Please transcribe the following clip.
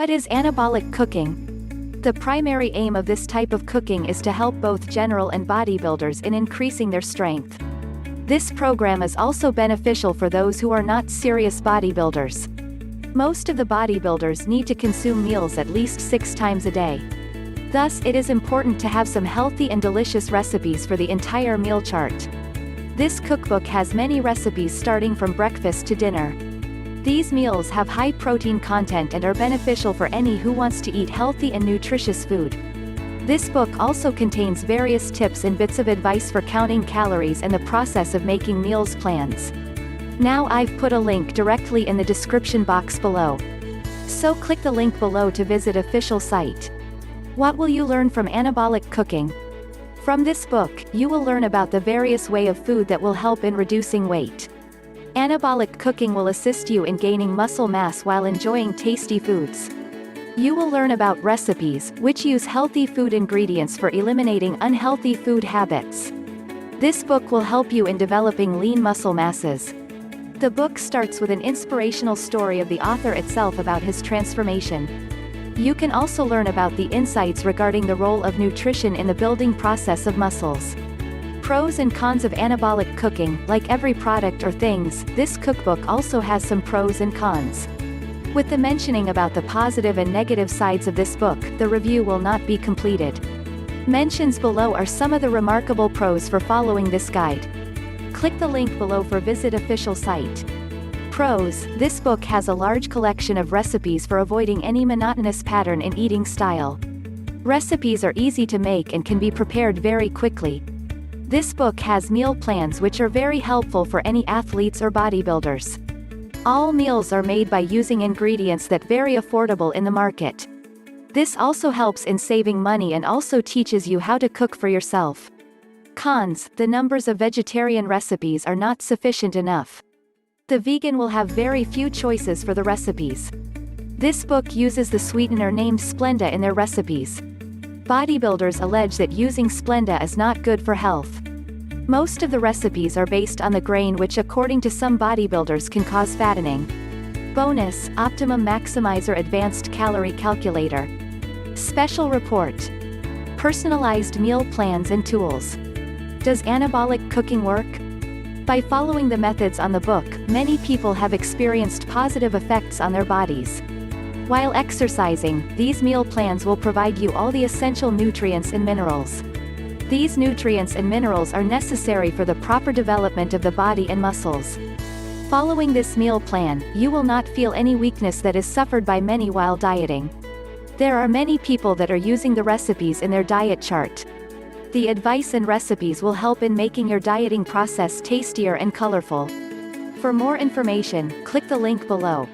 What is anabolic cooking? The primary aim of this type of cooking is to help both general and bodybuilders in increasing their strength. This program is also beneficial for those who are not serious bodybuilders. Most of the bodybuilders need to consume meals at least 6 times a day. Thus, it is important to have some healthy and delicious recipes for the entire meal chart. This cookbook has many recipes starting from breakfast to dinner. These meals have high protein content and are beneficial for any who wants to eat healthy and nutritious food. This book also contains various tips and bits of advice for counting calories and the process of making meals plans. Now I've put a link directly in the description box below. So click the link below to visit official site. What will you learn from anabolic cooking? From this book, you will learn about the various way of food that will help in reducing weight. Anabolic cooking will assist you in gaining muscle mass while enjoying tasty foods. You will learn about recipes, which use healthy food ingredients for eliminating unhealthy food habits. This book will help you in developing lean muscle masses. The book starts with an inspirational story of the author itself about his transformation. You can also learn about the insights regarding the role of nutrition in the building process of muscles. Pros and cons of anabolic cooking. Like every product or things, this cookbook also has some pros and cons. With the mentioning about the positive and negative sides of this book, the review will not be completed. Mentions below are some of the remarkable pros for following this guide. Click the link below for visit official site. Pros: this book has a large collection of recipes for avoiding any monotonous pattern in eating style. Recipes are easy to make and can be prepared very quickly. This book has meal plans which are very helpful for any athletes or bodybuilders. All meals are made by using ingredients that very affordable in the market. This also helps in saving money and also teaches you how to cook for yourself. Cons: the numbers of vegetarian recipes are not sufficient enough. The vegan will have very few choices for the recipes. This book uses the sweetener named Splenda in their recipes. Bodybuilders allege that using Splenda is not good for health. Most of the recipes are based on the grain, which according to some bodybuilders can cause fattening. Bonus: Optimum Maximizer Advanced Calorie Calculator. Special report: personalized meal plans and tools. Does anabolic cooking work? By following the methods on the book, many people have experienced positive effects on their bodies. While exercising, these meal plans will provide you all the essential nutrients and minerals. These nutrients and minerals are necessary for the proper development of the body and muscles. Following this meal plan, you will not feel any weakness that is suffered by many while dieting. There are many people that are using the recipes in their diet chart. The advice and recipes will help in making your dieting process tastier and colorful. For more information, click the link below.